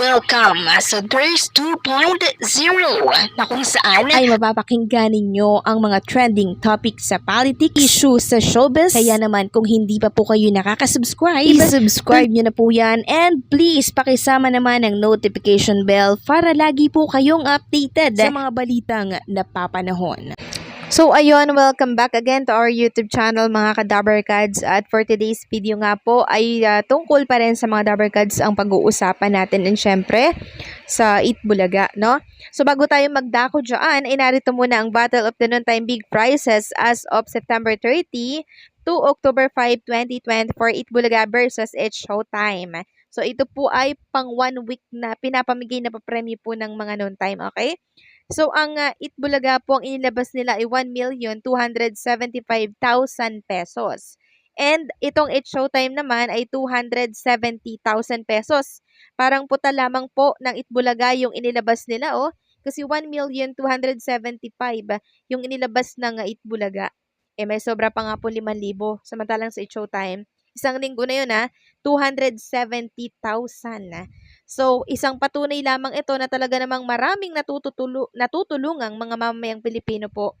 Welcome sa Thirst 2.0 na kung saan ay mapapakinggan ninyo ang mga trending topics sa politics, issues sa showbiz. Kaya naman kung hindi pa po kayo nakaka-subscribe, i-subscribe nyo na po yan. And please, pakisama naman ang notification bell para lagi po kayong updated sa mga balitang napapanahon. So ayun, welcome back again to our YouTube channel mga ka-Dabarkads, at for today's video nga po ay tungkol pa rin sa mga Dabarkads ang pag-uusapan natin, and syempre sa Itbulaga, no? So bago tayo magdako dyan, ay narito muna ang Battle of the Noontime Big Prizes as of September 30 to October 5, 2024, Itbulaga versus It's Showtime. So ito po ay pang 1 week na pinapamigay na papremyo po ng mga noontime, okay? So, ang Itbulaga po, ang inilabas nila ay 1,275,000 pesos. And itong It's Showtime naman ay 270,000 pesos. Parang puta lamang po ng Itbulaga yung inilabas nila, oh. Kasi 1,275,000 yung inilabas ng Itbulaga. Eh, may sobra pa nga po 5,000. Samantalang sa It's Showtime, isang linggo na yun, 270,000. So, isang patunay lamang ito na talaga namang maraming natutulungang mga mamamayang Pilipino po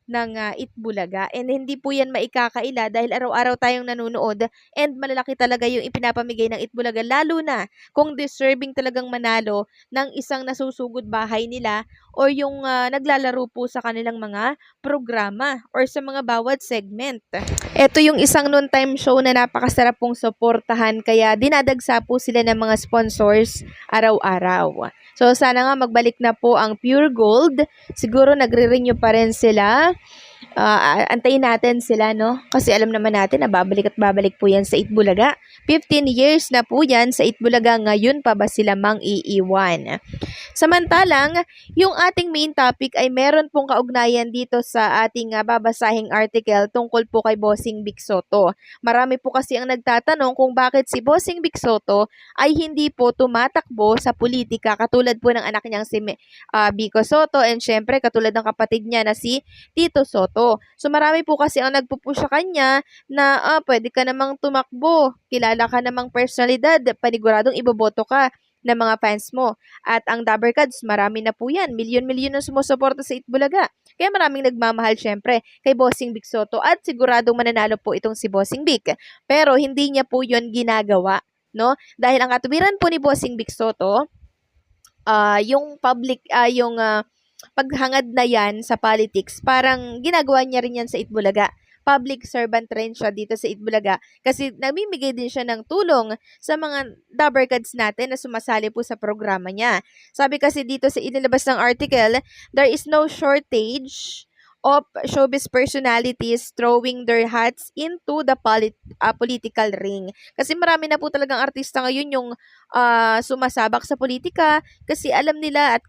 ng Itbulaga. And hindi po yan maikakaila dahil araw-araw tayong nanonood, and malalaki talaga yung ipinapamigay ng Itbulaga, lalo na kung deserving talagang manalo ng isang nasusugod bahay nila o yung naglalaro po sa kanilang mga programa or sa mga bawat segment. Ito yung isang noontime show na napakasarap pong suportahan, kaya dinadagsa po sila ng mga sponsors araw-araw. So sana nga magbalik na po ang Pure Gold. Siguro nagre-renew pa rin sila. Antayin natin sila, no? Kasi alam naman natin na babalik at babalik po yan sa Itbulaga. 15 years na po yan sa Itbulaga, ngayon pa ba sila mang-iiwan? Samantalang, yung ating main topic ay meron pong kaugnayan dito sa ating babasahing article tungkol po kay Bossing Vic Sotto. Marami po kasi ang nagtatanong kung bakit si Bossing Vic Sotto ay hindi po tumatakbo sa politika katulad po ng anak niyang si Vico Sotto, and syempre katulad ng kapatid niya na si Tito Sotto. So marami po kasi ang nagpupush sa kanya na pwede ka namang tumakbo, kilala ka namang personalidad, paniguradong iboboto ka ng mga fans mo. At ang Dabarkads, marami na po yan. Milyon-milyon na sumusuporta sa Itbulaga. Kaya maraming nagmamahal syempre kay Bossing Vic Sotto, at siguradong mananalo po itong si Bossing Vic. Pero hindi niya po yon ginagawa, no? Dahil ang katuwiran po ni Bossing Vic Sotto, yung public, paghangad na yan sa politics, parang ginagawa niya rin yan sa Itbulaga. Public servant rin siya dito sa Itbulaga kasi namimigay din siya ng tulong sa mga Dabarkads natin na sumasali po sa programa niya. Sabi kasi dito sa inilabas ng article, there is no shortage of showbiz personalities throwing their hats into the political ring. Kasi marami na po talagang artista ngayon yung sumasabak sa politika kasi alam nila at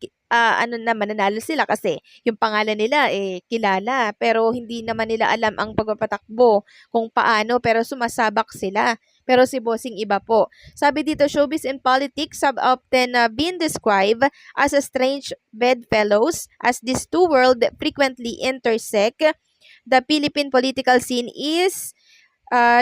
mananalo sila kasi yung pangalan nila kilala, pero hindi naman nila alam ang pagpapatakbo kung paano, pero sumasabak sila. Pero si Bossing iba po. Sabi dito, showbiz and politics have often been described as a strange bedfellows as these two worlds frequently intersect. The Philippine political scene is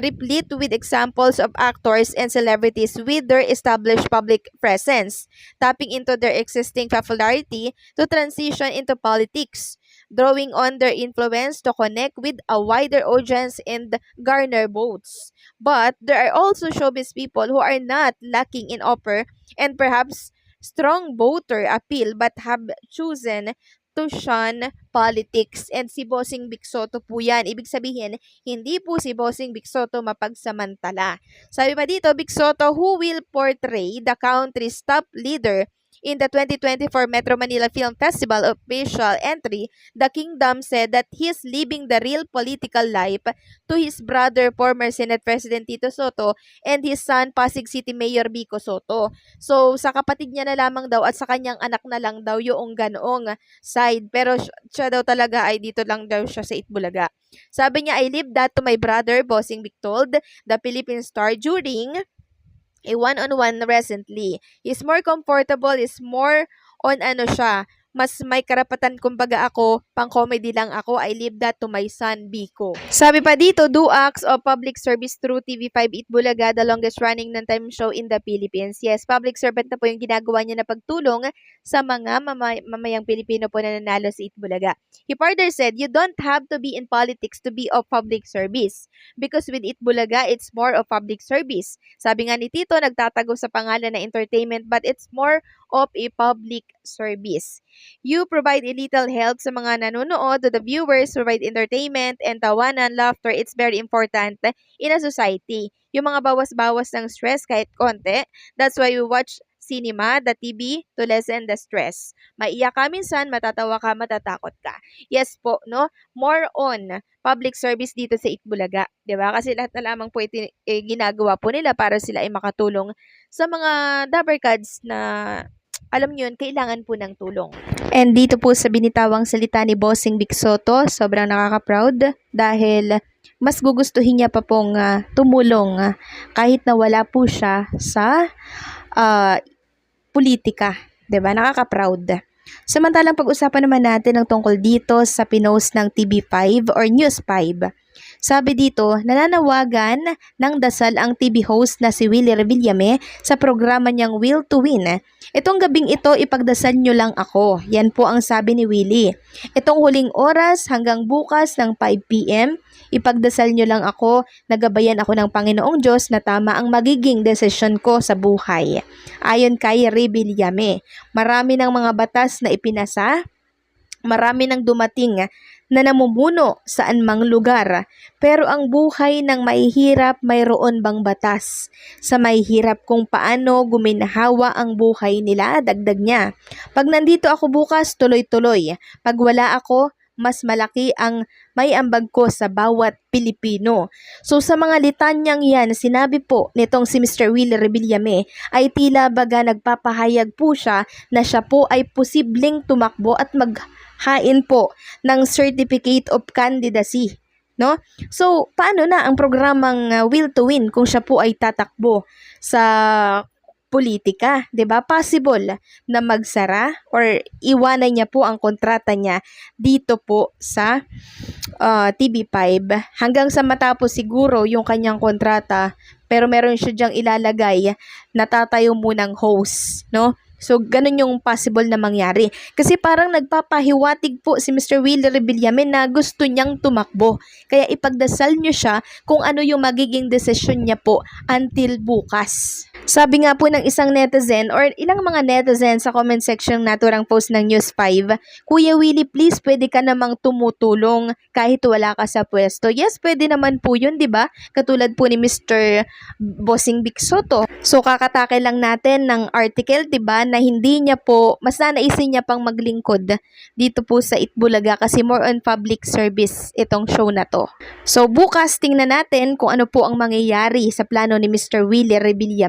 replete with examples of actors and celebrities with their established public presence, tapping into their existing popularity to transition into politics, drawing on their influence to connect with a wider audience and garner votes. But there are also showbiz people who are not lacking in offer and perhaps strong voter appeal but have chosen to shun politics, and si Bossing Vic Sotto po yan. Ibig sabihin, hindi po si Bossing Vic Sotto mapagsamantala. Sabi pa dito, Vic Sotto, who will portray the country's top leader in the 2024 Metro Manila Film Festival official entry, the Kingdom said that he's living the real political life to his brother, former Senate President Tito Sotto, and his son, Pasig City Mayor Vico Sotto. So, sa kapatid niya na lamang daw at sa kanyang anak na lang daw yung ganoong side. Pero siya daw talaga ay dito lang daw siya sa Itbulaga. Sabi niya, I leave that to my brother, Bossing Vic told the Philippine Star during a one-on-one recently. He's more comfortable, is more on mas may karapatan kumbaga ako, pang-comedy lang ako, I leave that to my son, Biko. Sabi pa dito, do acts of public service through TV5 Itbulaga, the longest running non-time show in the Philippines. Yes, public servant na po yung ginagawa niya na pagtulong sa mga mamayang Pilipino po na nanalo sa Itbulaga. He further said, you don't have to be in politics to be of public service. Because with Itbulaga, it's more of public service. Sabi nga ni Tito, nagtatago sa pangalan na entertainment, but it's more of a public service. You provide a little help sa mga nanonood, to the viewers, provide entertainment and tawanan, laughter. It's very important in a society. Yung mga bawas-bawas ng stress kahit konti. That's why we watch cinema, the TV, to lessen the stress. Maiyak ka minsan, matatawa ka, matatakot ka. Yes po, no? More on public service dito sa Itbulaga. Diba? Kasi lahat na lamang po ginagawa po nila para sila ay makatulong sa mga Dabarkads na alam nyo yun, kailangan po ng tulong. And dito po sa binitawang salita ni Bossing Vic Soto, sobrang nakaka-proud dahil mas gugustuhin niya pa pong tumulong kahit na wala po siya sa politika. Diba? Nakaka-proud. Samantalang pag-usapan naman natin ang tungkol dito sa pinost ng TV5 or News 5. Sabi dito, nananawagan ng dasal ang TV host na si Willie Revillame sa programa niyang Will to Win. Itong gabing ito, ipagdasal nyo lang ako. Yan po ang sabi ni Willie. Itong huling oras hanggang bukas ng 5 p.m., ipagdasal nyo lang ako, nagabayan ako ng Panginoong Diyos na tama ang magiging desisyon ko sa buhay. Ayon kay Revillame, marami ng mga batas na ipinasa, marami nang dumating na namumuno saan mang lugar. Pero ang buhay ng mahihirap, mayroon bang batas? Sa mahihirap kung paano guminhawa ang buhay nila, dagdag niya. Pag nandito ako bukas, tuloy-tuloy. Pag wala ako, mas malaki ang may ambag ko sa bawat Pilipino. So sa mga litanyang yan, sinabi po nitong si Mr. Willie Revillame ay tila baga nagpapahayag po siya na siya po ay posibleng tumakbo at maghain po ng Certificate of Candidacy. No? So paano na ang programang Will to Win kung siya po ay tatakbo sa politika, 'di ba? Possible na magsara or iwanan niya po ang kontrata niya dito po sa TV5 hanggang sa matapos siguro yung kanyang kontrata, pero meron siya diyang ilalagay na tatayo munang host, no? So, ganun yung possible na mangyari. Kasi parang nagpapahiwatig po si Mr. Willie Revillame na gusto niyang tumakbo. Kaya ipagdasal niyo siya kung ano yung magiging desisyon niya po until bukas. Sabi nga po ng isang netizen or ilang mga netizen sa comment section naturang post ng News 5, Kuya Willie, please pwede ka namang tumutulong kahit wala ka sa pwesto. Yes, pwede naman po yun, di ba? Katulad po ni Mr. Bossing Vic Soto. So, kakatake lang natin ng article, di ba, na hindi niya po, mas nanaisin niya pang maglingkod dito po sa Itbulaga kasi more on public service itong show na to. So, bukas tingnan natin kung ano po ang mangyayari sa plano ni Mr. Willie Revillame.